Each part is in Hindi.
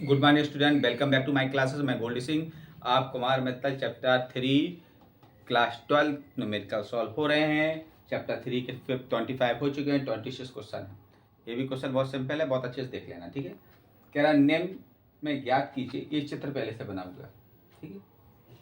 Good morning student, welcome back to my classes. मैं गोल्डी सिंह, आप Kumar Mittal chapter 3 class 12 numerical solve हो रहे हैं। चैप्टर 3 के 25 हो चुके हैं, 26 क्वेश्चन है। ये भी क्वेश्चन बहुत सिंपल है, बहुत अच्छे से देख लेना, ठीक है। कह रहा निम्न में ज्ञात कीजिए, ये चित्र पहले से बना हुआ है, ठीक है।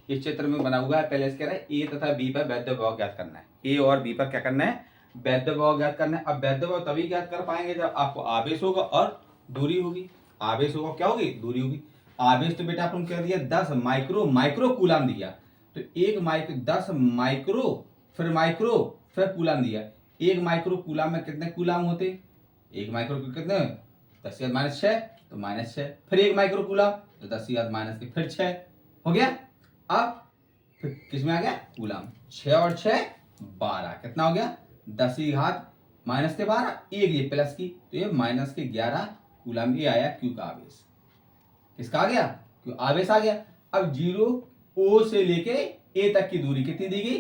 इस चित्र में बना हुआ है, पहले से कह रहा है ए तथा बी पर वैध भाव ज्ञात करना है। ए और बी पर क्या करना है? वैध भाव ज्ञात करना है। अब वैध भाव तभी ज्ञात कर पाएंगे जब आपको आवेश होगा और दूरी होगी। आवेश होगा, क्या होगी? दूरी होगी। आवेश तो बेटा आपने कह दिया 10 माइक्रो कूलाम दिया, तो 10 माइक्रो फिर कूलाम दिया। 1 माइक्रो कूलाम में कितने कूलाम होते? 1 माइक्रो कितने? 10⁻⁶, तो -6। फिर 1 माइक्रो कूलाम तो 10⁻⁻, फिर 6 हो गया। अब फिर किस में आ गया? कूलाम। 6 और 6 12, कितना हो गया? 10⁻⁻12, एक ये प्लस की, तो ये -11 कूलाम। ये आया क्यू का आवेश। किसका आ गया? क्यू आवेश आ गया। अब 0 ओ से लेके ए तक की दूरी कितनी दी गई?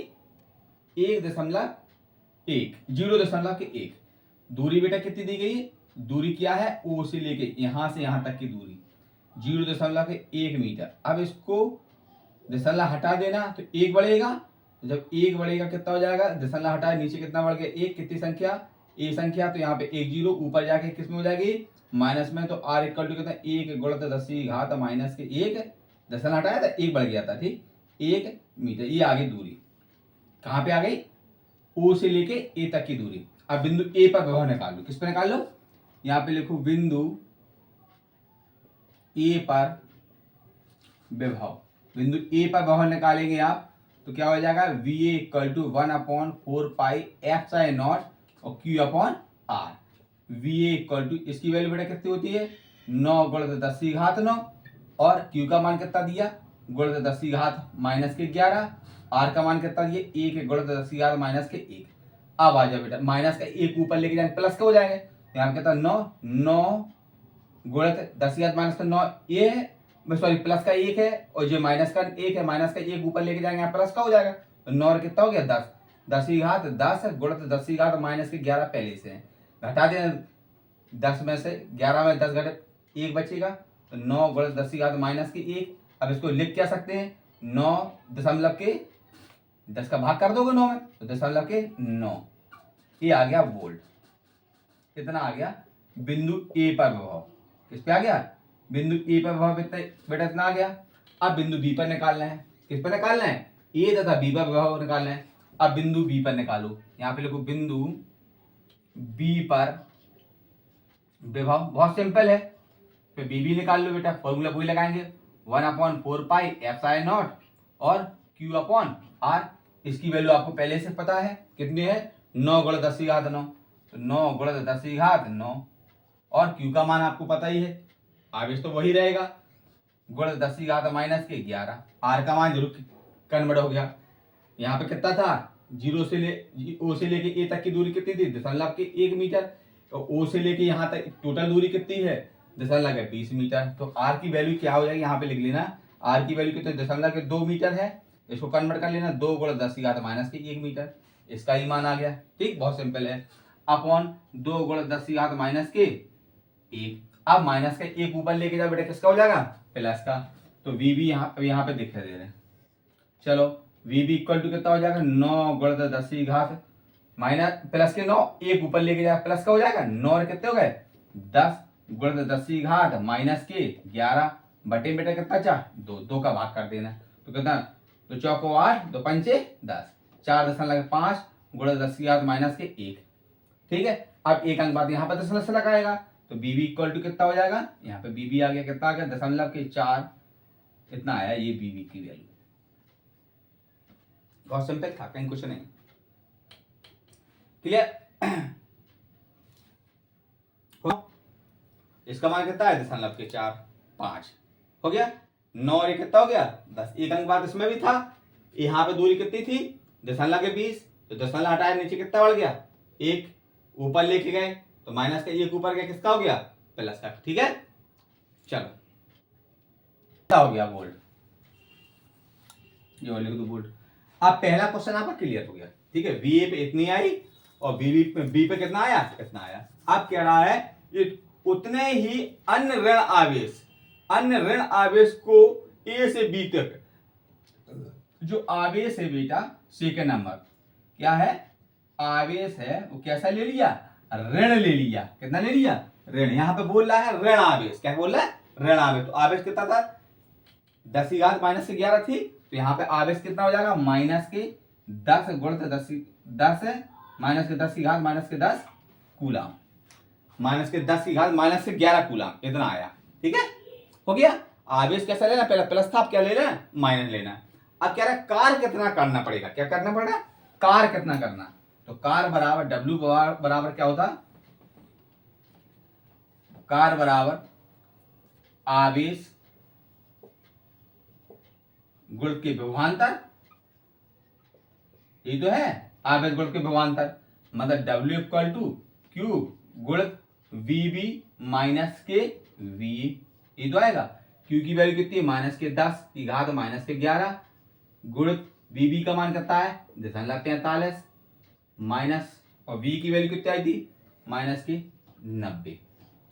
1.1, 0.1 दूरी बेटा कितनी दी गई? दूरी क्या है? ओ से लेके यहां से यहां तक की दूरी 0.1 मीटर। अब इसको दशमलव हटा देना तो 1 बढ़ेगा। जब 1 बढ़ेगा कितना हो जाएगा? दशमलव हटाए नीचे कितना बढ़ गया? 1। कितनी संख्या? ए संख्या, तो यहाँ पे 1 0 ऊपर जाके किस में हो जाएगी? माइनस में। तो आर इक्वल टू कितना? 1 गुणित 10⁻⁻1 दशमलव हटाया था, 1 बढ़ गया था, ठीक। 1 मीटर, ये आगे दूरी कहाँ पे आ गई? ओ से लेके ए तक की दूरी। अब बिंदु ए पर विभव निकाल लो। किस पर निकाल लो? यहाँ पे लिखो बिंदु ए पर विभव। बिंदु ए पर विभव निकालेंगे आप तो क्या हो जाएगा? VA इक्वल टू 1/4πε0 और Q/R। VA इक्वल टू, इसकी वैल्यू बेटा कितनी होती है? 9 गुणित 10⁻9 और Q का मान कितना दिया? गुणित 10⁻⁻11। R का मान कितना दिया? 1 गुणित 10⁻⁻1। अब आ जाओ बेटा, माइनस का 1 ऊपर लेके जाए प्लस का हो जाएगा। यहाँ कितना? 9 गुणित 10⁻⁻9 ये है, सॉरी प्लस का 1 है, और जो माइनस का 1 है, माइनस का 1 ऊपर लेके जाएंगे प्लस का हो जाएगा। तो 9 कितना हो गया? 10। 10 गुणित 10⁻⁻11 पहले से है, घटा देना। 10 में से 11 में 10 घटे 1 बचेगा, तो 9 गुणित 10⁻⁻1। अब इसको लिख क्या सकते हैं? 9 दशमलव के 10 का भाग कर दोगे 9 में, तो दशमलव के 9। ये आ गया वोल्ट। कितना आ गया? बिंदु ए पर विभव। किस पे आ गया? बिंदु ए पर विभव बेटा इतना आ गया। अब बिंदु बी पर निकालना है। किस पर निकालना है? ए तथा बी पर विभव निकालना है। अब बिंदु बी पर निकालो। यहाँ पे लिखो बिंदु बी पर विभव, बहुत सिंपल है। फिर बी निकाल लो बेटा, फॉर्मूला वही लगाएंगे 1/4πε0 और Q/R। इसकी वैल्यू आपको पहले से पता है, कितनी है? 9 गुणित 10⁻9, तो 9 गुणित 10⁻9 और Q का मान आपको पता ही है, आवेश तो वही रहेगा, गुणित 10⁻⁻11। R का मान जरूर कन्वर्ट हो गया। यहाँ पे कितना था? O से लेके ए तक की दूरी कितनी थी? दशमलव के 1 मीटर। तो O से लेके यहाँ तक टोटल दूरी कितनी है? दशमलव के 20 मीटर। तो R की वैल्यू क्या हो जाएगी? यहाँ पे लिख लेना, R की वैल्यू कितनी? दशमलव के 2 मीटर है। इसको कन्वर्ट कर लेना, 2 गुणित 10⁻⁻1 मीटर। इसका ही मान आ गया, ठीक, बहुत सिंपल है। अपॉन 2 गुणित 10⁻⁻1। अब माइनस का 1 ऊपर लेके जाओ बेटा, किसका हो जाएगा? प्लस का। तो VB यहाँ पे दिख रहे हैं। चलो VB इक्वल टू कितना हो जाएगा? 9 गुणित 10 माइनस प्लस के 9, 1 ऊपर लेके जाए प्लस का हो जाएगा। 9 और कितने हो गए? 10 गुणित 10⁻⁻11 बटे बेटा कितना? 4। 2 का भाग कर देना, तो कितना? तो चौको 8, 2 पंचे 10, 4.5 गुणित 10⁻⁻1। ठीक है। अब एक अंक बाद यहाँ पर दशमलव से लगाएगा, तो बीबी इक्वल टू कितना हो जाएगा? यहाँ पे बीबी आ गया, कितना आ गया? दशमलव के 4। इतना आया ये बीबी की वैल्यू। बहुत सिंपल था, कहीं कुछ नहीं। क्लियर? इसका मान कितना है? दशमलव के 4, 5 हो गया। 9 और कितना हो गया? 10। एक अंक बाद इसमें भी था। यहाँ पे दूरी कितनी थी? दशमलव के 20, तो दशमलव हटाया नीचे कितना बढ़ गया? 1 ऊपर लेके गए, तो माइनस का 1 ऊपर गया, किसका हो गया? प्लस का। ठीक है, चलो क्या हो गया? वोल्ट। ये लिख दो वोल्ट। अब पहला क्वेश्चन आपका क्लियर हो गया, ठीक है। VA पे इतनी आई और बी पे कितना आया? इतना आया। अब कह रहा है ये उतने ही अन्य ऋण आवेश अन्य ऋण आवेश को ए से बी तक, जो आवेश है बेटा सेकंड नंबर क्या है, आवेश है वो कैसा ले लिया, ऋण ले लिया। कितना ले लिया, ऋण। यहां पे बोल रहा है ऋण आवेश, क्या बोल रहा है, ऋण आवेश। तो आवेश कितना था, 10 की घात माइनस के 11 थी, तो यहाँ पे आवेश कितना हो जाएगा, माइनस के 10 गुणित 10 है, माइनस के 10 की घात माइनस के 10 कूलम, माइनस के 10 की घात माइनस के 11 कूलम, इतना आया। ठीक है, हो गया। आवेश कैसा लेना, पहले प्लस था, अब क्या लेना, माइनस लेना। अब कह रहा है कार कितना करना पड़ेगा, क्या करना पड़ेगा, कार कितना करना। तो कार बराबर डब्ल्यू बराबर क्या होता, कार बराबर आवेश गुणित के विभवांतर, ये तो है आवेश गुणित के विभवांतर, मतलब डब्ल्यू इक्वल टू क्यू गुणित वी बी माइनस के वी, ये तो आएगा। क्यू की वैल्यू कितनी है, माइनस के 10 की घात माइनस के 11 गुणित वी बी का मान कितना है, 43 माइनस, और वी की वैल्यू कितनी आई थी, माइनस की 90।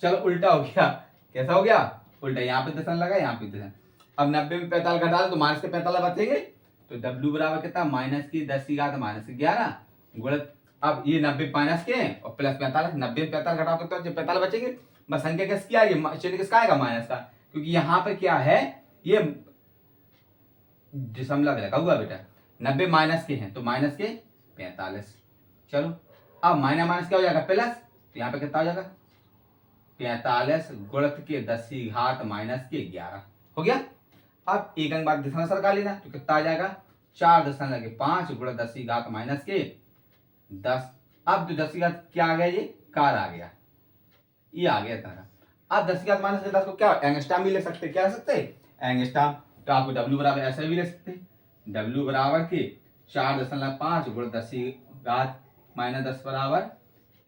चलो उल्टा हो गया, कैसा हो गया, उल्टा। यहाँ पे दशमलव लगा, यहाँ पे दशमलव। अब 90 में 45 घटा दो तो माइनस के 45 बचेंगे, तो W बराबर कितना, माइनस की 10 की घात माइनस की 11 गुणित, अब ये 90 माइनस के और प्लस 45, 90 में 45 घटाओ तो 45 बचेंगे। बस संख्या किसकी आएगी, चिन्ह किसका आएगा, माइनस का, क्योंकि यहाँ पे क्या है, ये दशमलव लगा हुआ बेटा, 90 माइनस के हैं तो माइनस के 45। चलो अब माइनस माइनस क्या हो जाएगा, प्लस, तो यहाँ पे कितना हो जाएगा, 45 गुणित के 10 की घात माइनस के 11 हो गया। अब एक अंक बाद दशमलव सरका लेना, तो कितना आ जाएगा, 4.5 गुणित 10 की घात माइनस के 10। अब तो 10 की घात क्या आ गया, ये कार आ गया, ये आ गया तारा। अब 10 की घात माइनस के 10 को क्या एंगस्ट्राम भी ले सकते, क्या ले सकते, एंगस्ट्राम। तो आपको W बराबर ऐसा भी ले सकते, W बराबर के 4.5 गुणित 10 की घात माइनस 10 बराबर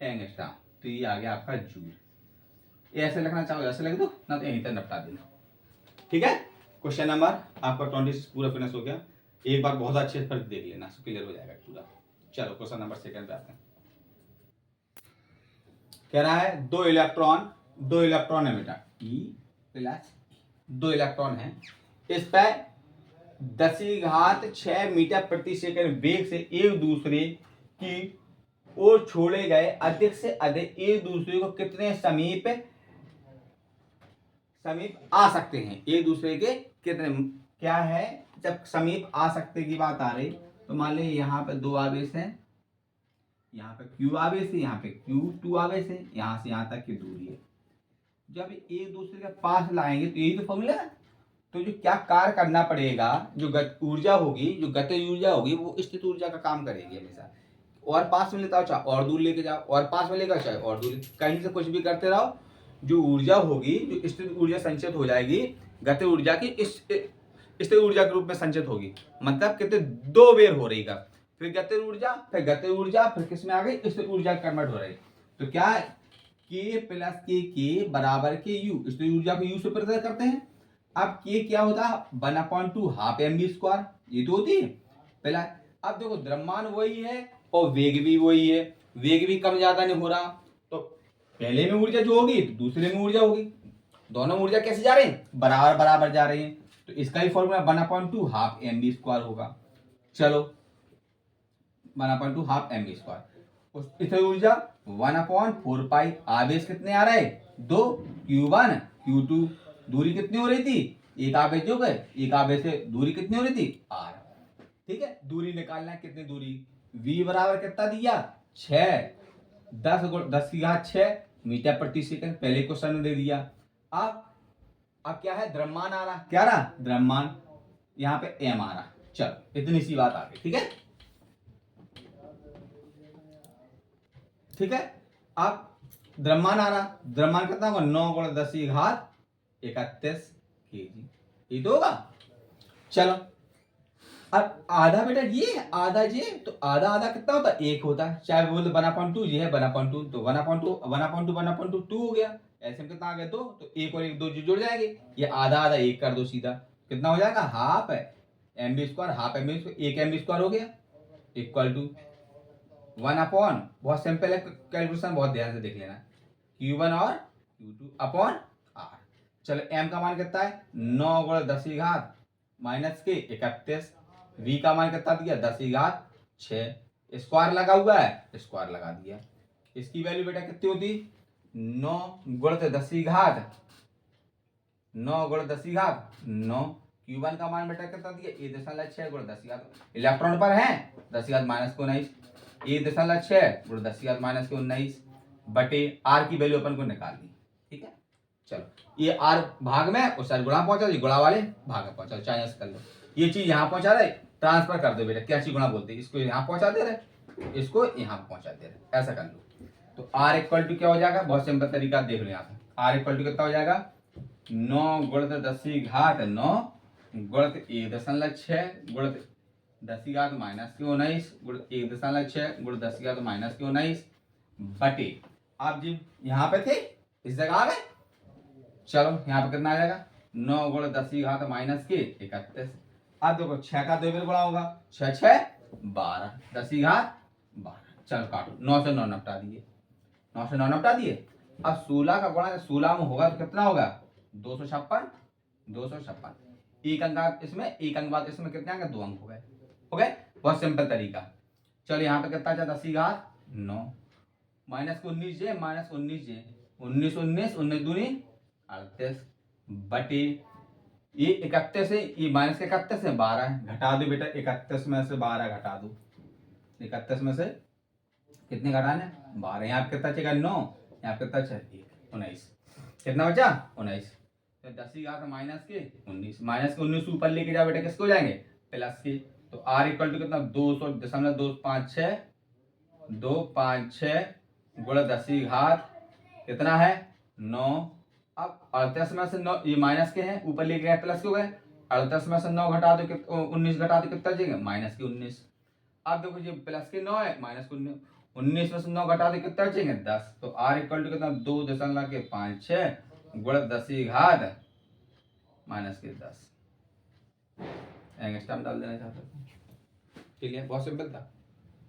एंगस्ट्राम। तो ये आ गया आपका जूल। ये ऐसे लिखना चाहो ऐसे लिख दो, ना तो यहीं तक निपटा देना। ठीक है, क्वेश्चन नंबर आपका 26 पूरा फिनिश हो गया। एक बार बहुत अच्छे से देख लेना, क्लियर हो जाएगा पूरा। चलो क्वेश्चन नंबर सेकंड पे आते हैं। कह रहा है दो इलेक्ट्रॉन है बेटा, E प्लस 2 इलेक्ट्रॉन है, इस पर 10 की घात 6 मीटर प्रति सेकंड वेग से एक दूसरे की ओर छोड़े गए अधिक से अधिक एक दूसरे को कितने समीप आ सकते हैं, एक दूसरे के कितने, क्या है, जब समीप आ सकते की बात आ रही, तो मान लीजिए यहाँ पे 2 आवेश हैं, यहाँ पे Q आवेश है, यहाँ पे Q2 आवेश है, यहाँ से यहाँ तक की दूरी है। जब एक दूसरे के पास लाएंगे तो यही तो फॉर्मूला है। तो जो क्या कार्य करना पड़ेगा, जो ऊर्जा होगी, जो गतिज ऊर्जा होगी, वो स्थित ऊर्जा का काम करेगी हमेशा। और पास में लेता हो चाहे और दूर लेके जाओ, और पास में लेकर चाहे और दूर, कहीं से कुछ भी करते रहो, जो ऊर्जा होगी, जो स्थित ऊर्जा संचित हो जाएगी, गतिज ऊर्जा की स्थित ऊर्जा के रूप में संचित होगी। मतलब कितने 2 बेर हो रही का, फिर गतिज ऊर्जा, फिर किस में आ गई, स्थित ऊर्जा कन्वर्ट हो रही। तो क्या है, K प्लस के बराबर के U, स्थित ऊर्जा को U से प्रदर्शित करते हैं। अब K क्या होता है, 1/2 हाफ mv², ये तो होती है पहला। अब देखो द्रव्यमान वही है और वेग भी वही है, वेग भी कम ज्यादा नहीं हो रहा, तो पहले में ऊर्जा जो होगी तो दूसरे में ऊर्जा होगी, दोनों ऊर्जा कैसे जा रहे हैं, बराबर बराबर जा रही हैं। तो इसका ही फॉर्मूला 1/2 हाफ mv² होगा। चलो 1/2 हाफ mv², इस ऊर्जा 1/4 पाई, आवेश कितने आ रहे, 2, Q1 Q2, दूरी कितनी हो रही थी, एक आवेश जो गए, एक आवेश से दूरी कितनी हो रही थी, r। ठीक है, दूरी निकालना है, कितनी दूरी, v बराबर कितना दिया, 6, 10 की घात 6 मीटर प्रति सेकंड, पहले क्वेश्चन में दे दिया। अब क्या है, द्रव्यमान आ रहा, क्या रहा, द्रव्यमान, यहाँ पे m आ रहा। चलो इतनी सी बात आ गई। ठीक है, ठीक है। अब द्रव्यमान आ रहा, द्रव्यमान कितना होगा, 9 × 10 की घात 31 kg, ये तो होगा। चलो अब आधा बेटा ये आधा ये, तो आधा आधा कितना होता है, 1 होता है, चाहे बोल 1/2 ये है 1/2, तो 1/2 2 हो गया, ऐसे में कितना आ गया 2, तो 1 और 1 2 जुड़ जाएंगे, ये आधा आधा 1 कर दो सीधा, कितना हो जाएगा, half mv², half mv², 1 mv² हो गया, इक्वल टू 1/, बहुत सिंपल है कैलकुलेशन, बहुत ध्यान से देख लेना, Q1 और Q2 अपॉन R। चलो m का मान कितना है 9 गुणा 10 की घात माइनस के 31। v का मान कितना दिया 10 की घात 6। स्क्वायर लगा हुआ है, स्क्वायर लगा दिया। इसकी वैल्यू बेटा कितनी होती 9 गुणित 10 की घात 9 गुणित 10 की घात 9। Q1 का मान बेटा कितना दिया 1.6 गुणित 10 की घात, इलेक्ट्रॉन पर है 10 की घात माइनस के 19, 1.6 गुणित 10 की घात माइनस के 19 बटे r की वैल्यू अपन को निकालनी। ठीक है, चलो ये r भाग में उस साइड गुणा पहुंचा दो, गुणा वाले भाग में पहुंचा दो, चाहे ऐसे कर लो। ये चीज यहाँ पहुंचा रहे, ट्रांसफर कर दो बेटा, क्या चीज गुणा बोलते हैं, इसको यहाँ पहुंचा दे रहे, इसको यहाँ पहुंचा दे रहे, ऐसा कर लो। तो r इक्वल टू क्या हो जाएगा, बहुत सिंपल तरीका देख लो यहाँ पे। r इक्वल टू कितना हो जाएगा 9 गुणित 10 की घात 9 गुणित 1.6 गुणित 10 की घात माइनस के 19 गुणित 1.6 गुणित 10 की घात माइनस के 19 बटे, आप जी यहाँ पे थे इस जगह आ गए, चलो यहाँ पे कितना आ जाएगा 9 गुणित 10 की घात माइनस के 31। अब देखो 6 का 2 बार गुणा होगा, 6 6 12, 10 की घात 12। चलो काटो, 9 से 9 निपटा दिए, 9 से 9 निपटा दिए। अब 16 का गुणा 16 में होगा तो कितना होगा 256, 256। एक अंक इसमें, एक अंक बाद इसमें कितने अंक 2 अंक हो गए, हो गए। बहुत सिंपल तरीका। चलो यहाँ पे कितना था 10 की घात 9 माइनस के 19 जे, माइनस 19 जे, 19 19 19 दूनी 38 बटे ये 31 है, ये माइनस के 31 है 12 है, घटा दो बेटा 31 में से 12 घटा दो, 31 में से कितने घटाने 12, यहाँ पे कितना चाहिए 9, यहाँ पे कितना चाहिए 19, कितना बचा 19। तो 10 की घात माइनस के 19, माइनस के 19 ऊपर लेके जाओ बेटा, किसको जाएंगे प्लस के। तो r इक्वल टू कितना 200.256 256 गुणा 10 की घात कितना है 9। अब 38 में से 9, ये माइनस के हैं ऊपर लेके गए प्लस के हो गए, 38 में से 9 घटा दो 19 घटा दो कितना चाहिए माइनस के 19। अब देखो ये प्लस के 9 है माइनस के 19, 19 में से 9 घटा दो कितना चाहिए 10। तो r इक्वल टू कितना 2.56 गुणा 10 की घात माइनस के 10। एंगस्ट्रॉम डाल देना चाहता था, ठीक है, बहुत सिंपल था।